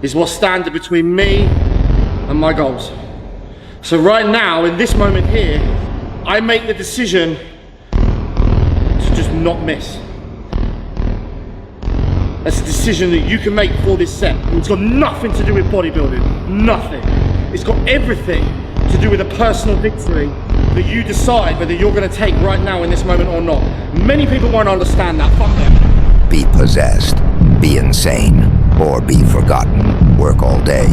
is what's standing between me and my goals. So right now, in this moment here, I make the decision to just not miss. That's a decision that you can make for this set. It's got nothing to do with bodybuilding, nothing. It's got everything to do with a personal victory that you decide whether you're gonna take right now in this moment or not. Many people won't understand that, fuck them. Be possessed, be insane, or be forgotten. Work all day,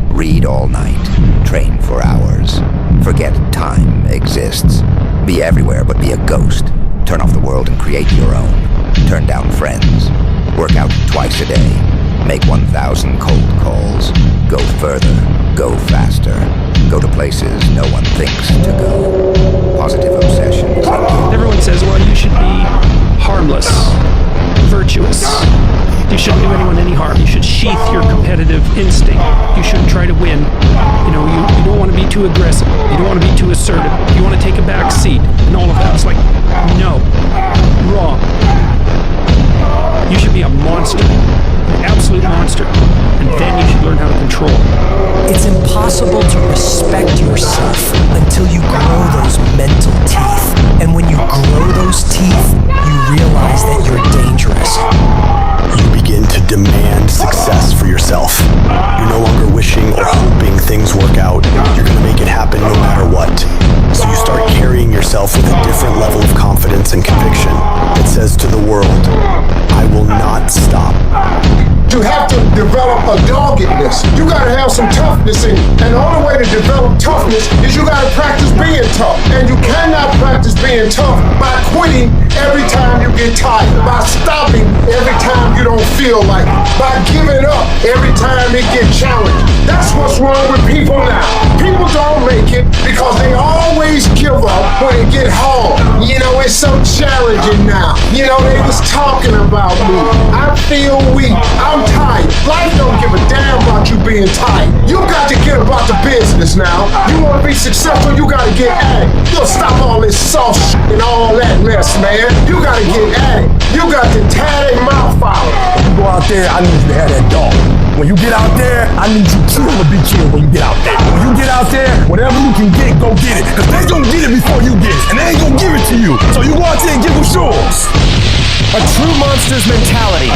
read all night, train for hours. Forget time exists. Be everywhere but be a ghost. Turn off the world and create your own. Turn down friends. Work out twice a day. Make 1,000 cold calls. Go further. Go faster. Go to places no one thinks to go. Positive obsessions. Everyone says, well, you should be harmless, virtuous. You shouldn't do anyone any harm. You should sheath your competitive instinct. You shouldn't try to win. You know, you don't want to be too aggressive. You don't want to be too assertive. You want to take a back seat and all of that. It's like, no, wrong. You should be a monster, an absolute monster, and then you should learn how to control. It's impossible to respect yourself until you grow those mental teeth. And when you grow those teeth, you realize that you're dangerous. You begin to demand success for yourself. You're no longer wishing or hoping things work out. You're going to make it happen no matter what. So you start carrying yourself with a different level of confidence and conviction that says to the world, I will not stop. You have to develop a doggedness. You gotta have some toughness in you. And the only way to develop toughness is you gotta practice being tough. And you cannot practice being tough by quitting every time you get tired, by stopping every time you don't feel like it, by giving up every time it gets challenged. That's what's wrong with people now. People don't make it because they always give up when it get hard. You know, it's so challenging now. You know, they was talking about me. I feel weak. I'm tired. Life don't give a damn about you being tired. You got to get about the business now. You want to be successful, you got to get at it. You'll stop all this soft shit and all that mess, man. You got to get at it. You got to tear their mouth out. When you go out there, I need you to have that dog. When you get out there, I need you to be killed when you get out there. When you get out there, whatever you can get, go get it. Cause they gonna get it before you get it. And they ain't gonna give it to you. So you go out there and give them yours. A true monster's mentality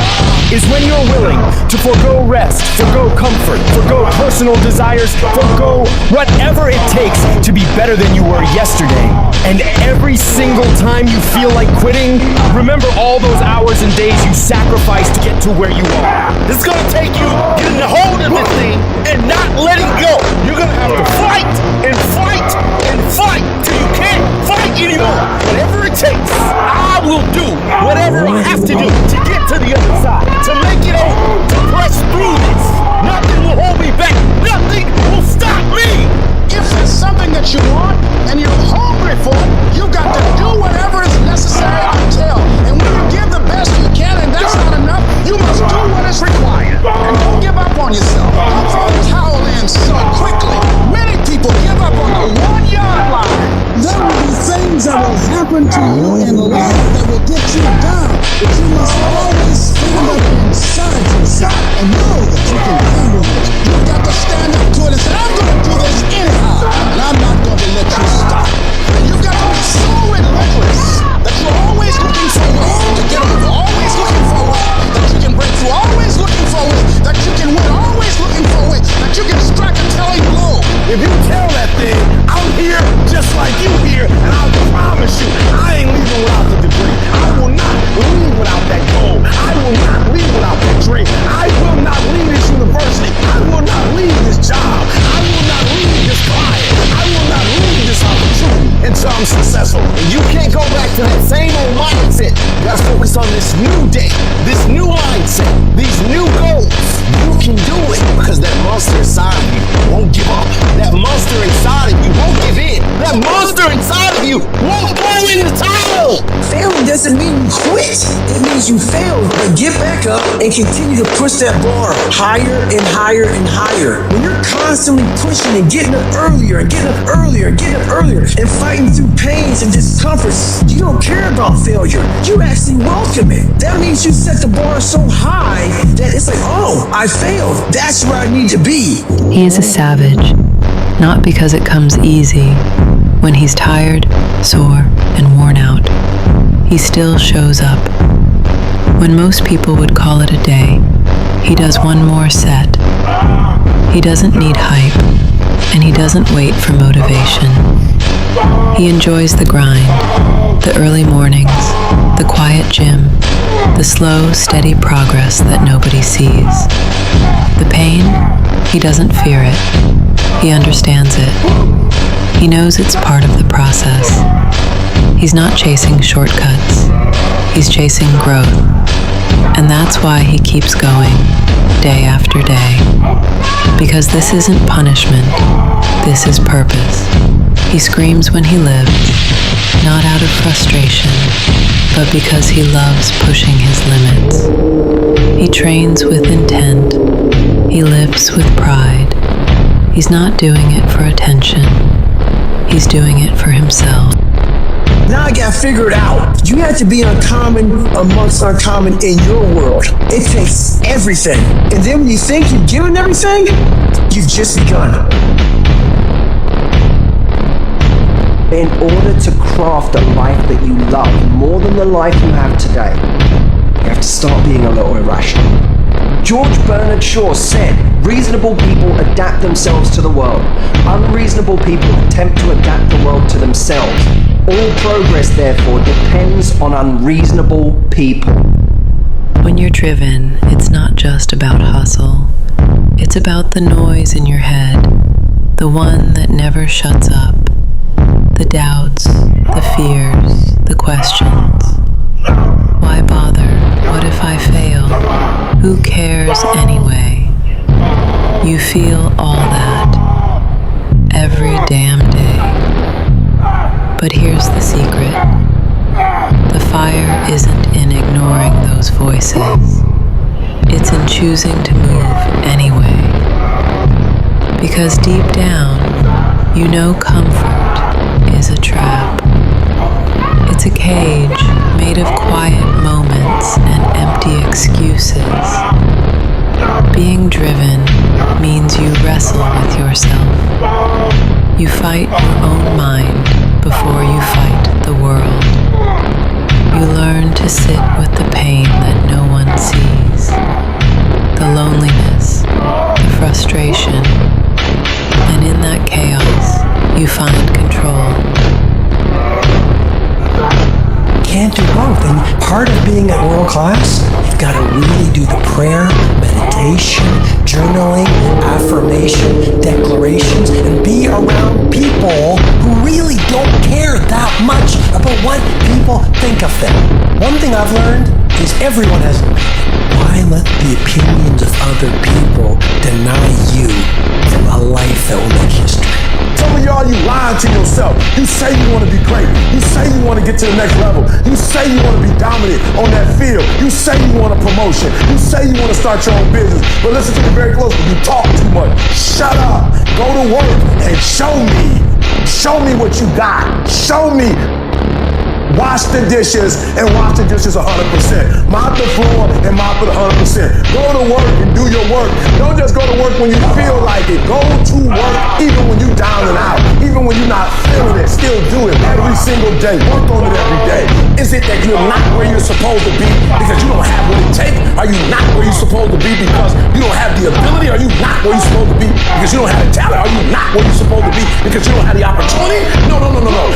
is when you're willing to forego rest, forego comfort, forego personal desires, forego whatever it takes to be better than you were yesterday. And every single time you feel like quitting, remember all those hours and days you sacrificed to get to where you are. This is gonna take you getting a hold of this thing and not letting go. You're gonna have to fight and fight and fight till you can't fight anymore. Whatever it takes, I will do whatever I have to do to get to the other side, to make it over, to press through this. Nothing will hold me back. Nothing will stop me. If there's something that you want and you're hungry for, you got to do whatever is necessary until. And when you give the best you can and that's not enough, you must do what is required. And don't give up on yourself. Don't throw the towel in so quickly. Many people give up on the 1 yard line. There will be things that will happen to you in life that will get you down. But you must always stand up inside yourself and know that you can handle it. You've got to stand up to it and say, I'm going to do this anyhow. And I'm not going to let you stop. And you've got to be so relentless that you're always looking forward to get over. Always looking forward that you can break through. Always looking forward that you can win. Always looking forward that you can strike a telling blow. If you tell that thing, I'm here just like you here, and I promise you, I ain't leaving without the degree. I will not leave without that goal. I will not leave without that dream. I will not leave this university. I will not leave this job. I will not leave this client. I will not leave this opportunity until I'm successful. And you can't go back to that same old mindset. You gotta focus on this new day, this new mindset, these new goals. You can do it because that monster inside of you won't give up. That monster inside of you won't give in. That monster inside of you won't throw in the towel. Failing doesn't mean you quit. It means you failed, but get back up and continue to push that bar higher and higher and higher. When you're constantly pushing and getting up earlier and getting up earlier and getting up earlier and fighting through pains and discomforts, you don't care about failure. You actually welcome it. That means you set the bar so high that it's like, oh, I failed. That's where I need to be. He is a savage, not because it comes easy. When he's tired, sore, and worn out, he still shows up. When most people would call it a day, he does one more set. He doesn't need hype, and he doesn't wait for motivation. He enjoys the grind, the early mornings, the quiet gym, the slow, steady progress that nobody sees. The pain, he doesn't fear it. He understands it. He knows it's part of the process. He's not chasing shortcuts. He's chasing growth. And that's why he keeps going, day after day. Because this isn't punishment. This is purpose. He screams when he lives, not out of frustration, but because he loves pushing his limits. He trains with intent. He lives with pride. He's not doing it for attention. He's doing it for himself. Now I gotta figure it out. You have to be uncommon amongst uncommon in your world. It takes everything. And then when you think you've given everything, you've just begun. In order to craft a life that you love more than the life you have today, you have to start being a little irrational. George Bernard Shaw said, reasonable people adapt themselves to the world. Unreasonable people attempt to adapt the world to themselves. All progress, therefore, depends on unreasonable people. When you're driven, it's not just about hustle. It's about the noise in your head, the one that never shuts up. The doubts, the fears, the questions. Why bother? What if I fail? Who cares anyway? You feel all that every damn day. But here's the secret. The fire isn't in ignoring those voices. It's in choosing to move anyway. Because deep down, you know comfort is a trap. It's a cage made of quiet moments and empty excuses. Being driven means you wrestle with yourself. You fight your own mind before you fight the world. You learn to sit with the pain that no one sees, the loneliness, the frustration, and in that chaos, you find control. Can't do both, and part of being at world class, you've got to really do the prayer, meditation, journaling, affirmation, declarations, and be around people who really don't care that much about what people think of them. One thing I've learned is everyone has an opinion. Why let the opinions of other people deny you from a life that will make history? Some of y'all, you lying to yourself. You say you want to be great. You say you want to get to the next level. You say you want to be dominant on that field. You say you want a promotion. You say you want to start your own business. But listen to me very closely. You talk too much. Shut up. Go to work and show me. Show me what you got. Show me. Wash the dishes and wash the dishes 100%. Mop the floor and mop it 100%. Go to work and do your work. Don't just go to work when you feel like it. Go to work even when you're down and out. Even when you're not feeling it. Still do it every single day. Work on it every day. Is it that you're not where you're supposed to be because you don't have what it takes? Are you not where you're supposed to be because you don't have the ability? Are you not where you're supposed to be because you don't have the talent? Are you not where you're supposed to be because you don't have the opportunity? No.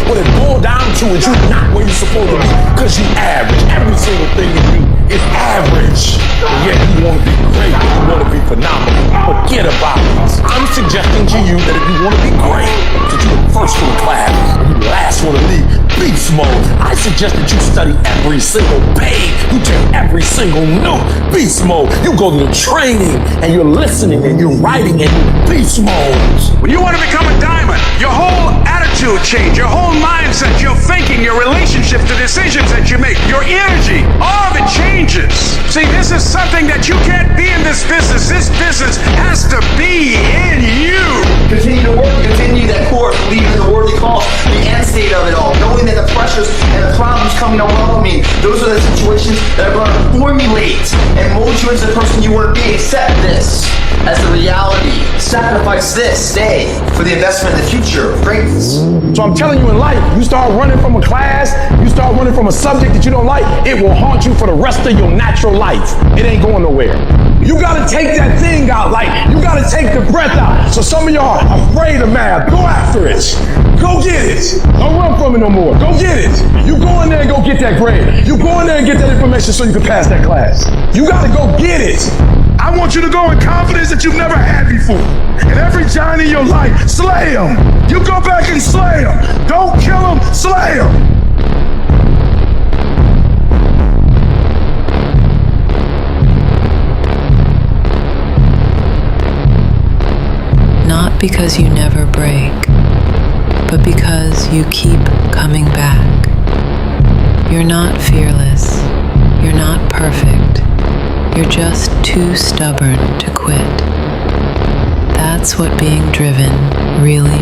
What it boiled down to is you're not where you're supposed to be because you average. Every single thing you do is average. And yet you want to be great. You want to be phenomenal. Forget about it. I'm suggesting to you that if you want to be great, that you're first in class and you last one to leave beast mode. I suggest that you study every single page. You take every single note. Beast mode. You go to the training and you're listening and you're writing and you're beast mode. When you want to become a diamond, your whole attitude change, your whole mindset, your thinking, your relationship, the decisions that you make, your energy, all of it changes. See, this is something that you can't be in this business. This business has to be in you. Continue to work, continue that course, believe in the worthy cause, the end state of it all, knowing that the pressures and the problems come coming to love me. Those are the situations that are going to formulate and mold you into the person you want to be. Accept this as the reality. Sacrifice this day for the investment in the future of greatness. So I'm telling you, in life, you start running from a class, you start running from a subject that you don't like, it will haunt you for the rest of your natural life. It ain't going nowhere. You gotta take that thing out, like you gotta take the breath out. So some of y'all are afraid of math. Go after it. Go get it. Don't run from it no more. Go get it. You go in there and go get that grade. You go in there and get that information so you can pass that class. You gotta go get it. I want you to go in confidence that you've never had before. And every giant in your life, slay him. You go back and slay him. Don't kill him, slay him. Not because you never break, but because you keep coming back. You're not fearless. You're not perfect. You're just too stubborn to quit. That's what being driven really